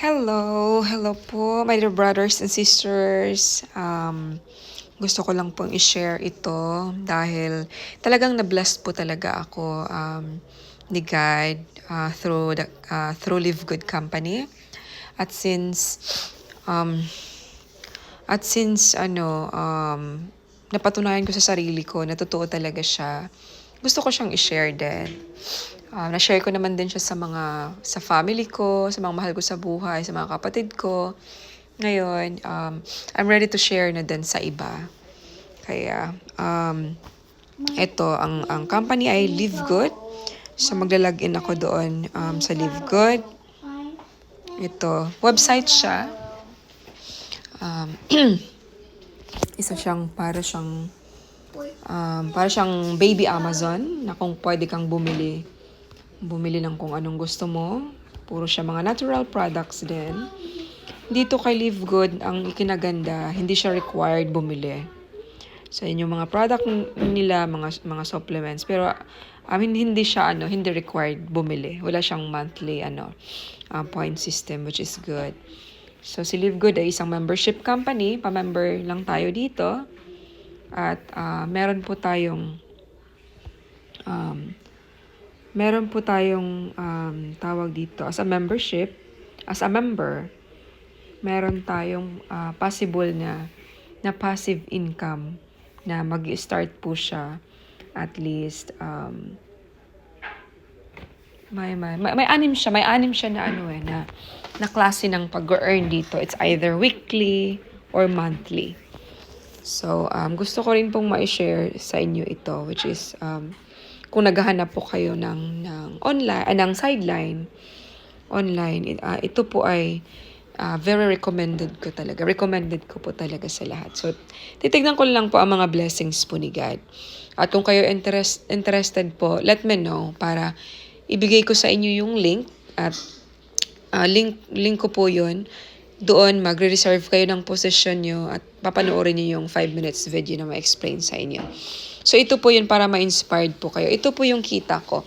Hello po, my dear brothers and sisters. Gusto ko lang pong i-share ito dahil talagang na-blessed po talaga ako ni God through Live Good Company. At since um, napatunayan ko sa sarili ko na totoo talaga siya, gusto ko siyang i-share din. Na-share ko naman din siya sa family ko, sa mga mahal ko sa buhay, sa mga kapatid ko. Ngayon, I'm ready to share na din sa iba. Kaya, ito, ang company ay Live Good. So, magla-login ako doon sa Live Good. Ito, website siya. Isa siyang para siyang baby Amazon na kung pwede kang bumili ng kung anong gusto mo. Puro siya mga natural products din. Dito kay Live Good, ang ikinaganda, hindi siya required bumili. So, yun yung mga product nila, mga supplements. Pero, hindi siya, hindi required bumili. Wala siyang monthly, point system, which is good. So, si Live Good ay isang membership company. Pa-member lang tayo dito. At, meron po tayong tawag dito as a member, meron tayong possible na passive income na mag-start po siya at least may anim siya na klase ng pag-earn dito. It's either weekly or monthly. So, gusto ko rin pong ma-share sa inyo ito, which is kung naghahanap po kayo ng online, ng sideline online, ito po ay very recommended ko po talaga sa lahat. So, titignan ko lang po ang mga blessings po ni God. At kung kayo interested po, let me know para ibigay ko sa inyo yung link at link ko po yun. Doon, magre-reserve kayo ng position nyo at papanoorin nyo yung 5 minutes video na ma-explain sa inyo. So, ito po yun para ma-inspired po kayo. Ito po yung kita ko.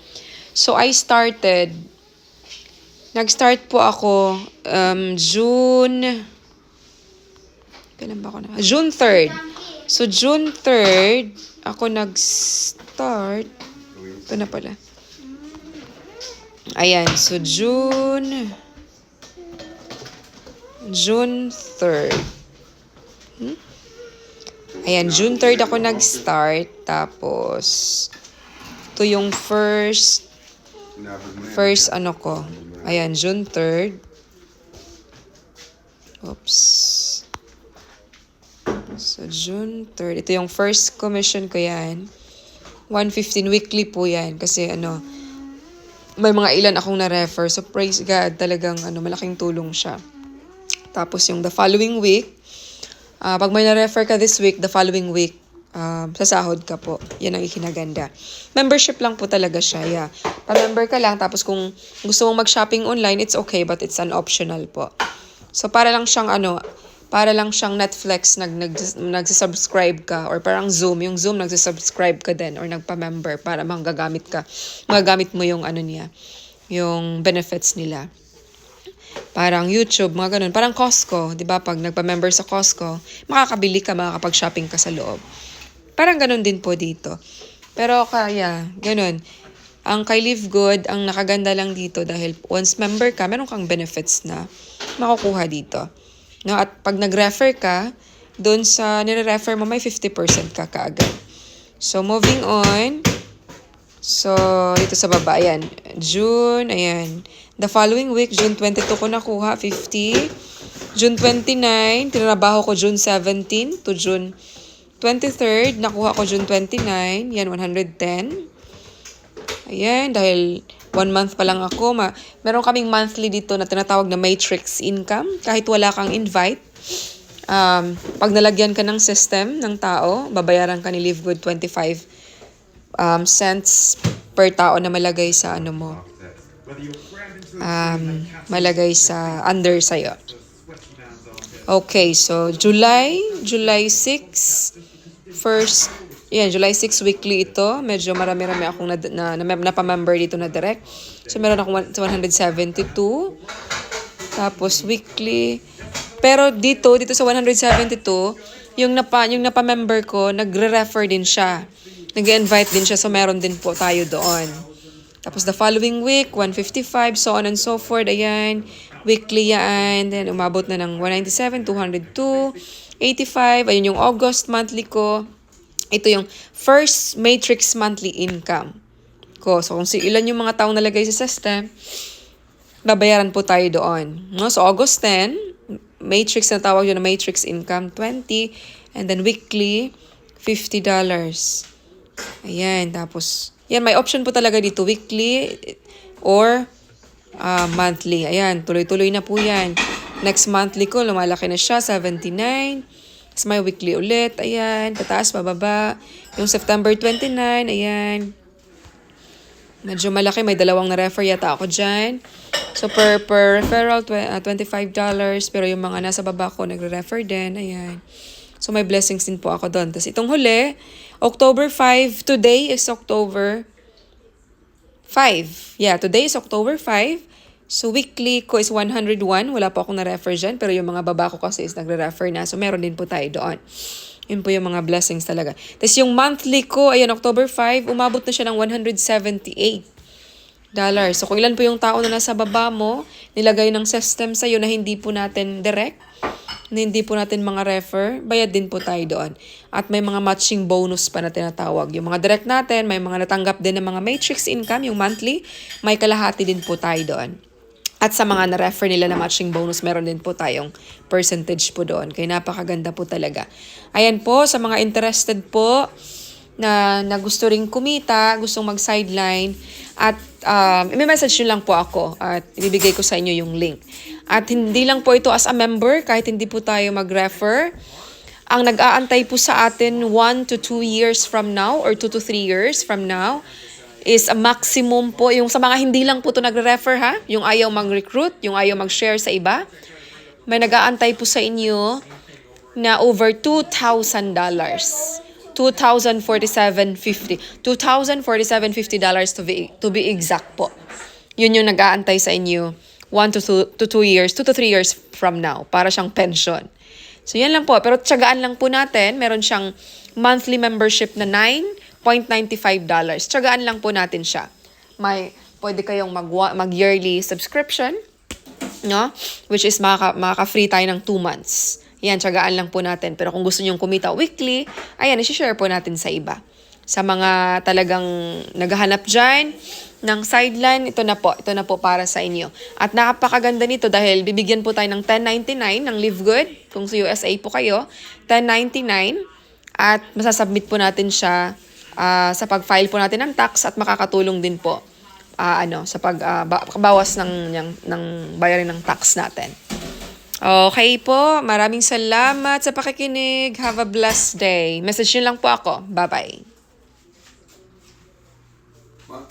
So, nag-start po ako June 3rd. So, June 3rd, ako nag-start. Ito na pala. Ayan, so June 3rd. Ayan, June 3rd ako nag-start. Tapos, ito yung first ko. Ayan, June 3rd. Oops. So, June 3rd. Ito yung first commission ko yan. 115 weekly po yan. Kasi may mga ilan akong na-refer. So, praise God. Talagang malaking tulong siya. Tapos yung the following week, pag may na-refer ka this week, the following week, sasahod ka po. Yan ang ikinaganda. Membership lang po talaga siya. Yeah. Pa-member ka lang. Tapos kung gusto mong mag-shopping online, it's okay, but it's an optional po. So, para lang siyang Netflix, nagsasubscribe ka, or parang Zoom. Yung Zoom, nagsasubscribe ka din, or nagpa-member para magagamit mo yung yung benefits nila. Parang YouTube, mga ganun. Parang Costco, di ba? Pag nagpa-member sa Costco, makakabili ka, makakapag-shopping ka sa loob. Parang ganun din po dito. Pero kaya, ganun. Ang kay Live Good, ang nakaganda lang dito dahil once member ka, meron kang benefits na makukuha dito. No? At pag nag-refer ka, doon sa nire-refer mo, may 50% ka kaagad. So, moving on. So, dito sa baba, ayan. June, ayan. The following week, June 22 ko nakuha, 50. June 29, tinrabaho ko June 17 to June 23rd. Nakuha ko June 29, yan, 110. Ayan, dahil 1 month pa lang ako. Meron kaming monthly dito na tinatawag na matrix income. Kahit wala kang invite. Pag nalagyan ka ng system ng tao, babayaran ka ni Live Good 25 cents per tao na malagay sa malagay sa under sa'yo. Okay, so July 6, July 6 weekly ito. Medyo marami-rami akong napamember dito na direct. So meron akong 172. Tapos weekly. Pero dito sa 172, yung napa-member ko, nagre-refer din siya. Nag-invite din siya, so meron din po tayo doon. Tapos the following week, 155, so on and so forth. Ayan, weekly yan. Then umabot na ng 197, 202, 85. Ayun yung August monthly ko. Ito yung first matrix monthly income ko. So kung ilan yung mga taong nalagay sa system, babayaran po tayo doon. No? So August 10, matrix na tawag yun na matrix income, 20. And then weekly, $50. Ayan, tapos, yan, may option po talaga dito, weekly or monthly. Ayan, tuloy-tuloy na po yan. Next monthly ko, lumalaki na siya, 79. Tapos may weekly ulit, ayan, pataas, pababa. Yung September 29, ayan. Medyo malaki, may dalawang na-refer yata ako dyan. So, per referral, $25. Pero yung mga nasa baba ko, nagre-refer din, ayan. So, may blessings din po ako doon. Tapos itong huli, October 5. Today is October 5. Yeah, today is October 5. So, weekly ko is 101. Wala po akong na-refer dyan. Pero yung mga baba ko kasi is nagre-refer na. So, meron din po tayo doon. Yun po yung mga blessings talaga. Tapos yung monthly ko, ayan, October 5, umabot na siya ng $178. So, kung ilan po yung tao na nasa baba mo, nilagay ng system sa'yo na hindi po natin direct, na hindi po natin mga refer, bayad din po tayo doon. At may mga matching bonus pa na tinatawag. Yung mga direct natin, may mga natanggap din ng mga matrix income, yung monthly, may kalahati din po tayo doon. At sa mga na-refer nila na matching bonus, meron din po tayong percentage po doon. Kaya napakaganda po talaga. Ayan po, sa mga interested po na gusto ring kumita, gustong mag-sideline, at may message nyo lang po ako at ibibigay ko sa inyo yung link. At hindi lang po ito as a member, kahit hindi po tayo mag-refer. Ang nag-aantay po sa atin 1 to 2 years from now or 2 to 3 years from now is a maximum po. Yung sa mga hindi lang po ito nagre-refer ha, yung ayaw mag-recruit, yung ayaw mag-share sa iba, may nag-aantay po sa inyo na over $2,000. $2,047.50 to be exact po. Yun yung nag-aantay sa inyo 1 to 2 years, 2 to 3 years from now. Para siyang pension. So yan lang po. Pero tsagaan lang po natin. Meron siyang monthly membership na $9.95. Tsagaan lang po natin siya. Pwede kayong mag-yearly subscription, no? Which is makaka-free tayo ng 2 months. Yan, tsagaan lang po natin. Pero kung gusto nyong kumita weekly, ayan, isi-share po natin sa iba. Sa mga talagang naghahanap dyan ng sideline, ito na po para sa inyo. At napakaganda nito dahil bibigyan po tayo ng $10.99 ng Live Good. Kung sa USA po kayo, $10.99. At masasubmit po natin siya sa pag-file po natin ng tax at makakatulong din po sa pagbawas ng bayarin ng tax natin. Okay po, maraming salamat sa pakikinig. Have a blessed day. Message nyo lang po ako. Bye-bye. Ma'am,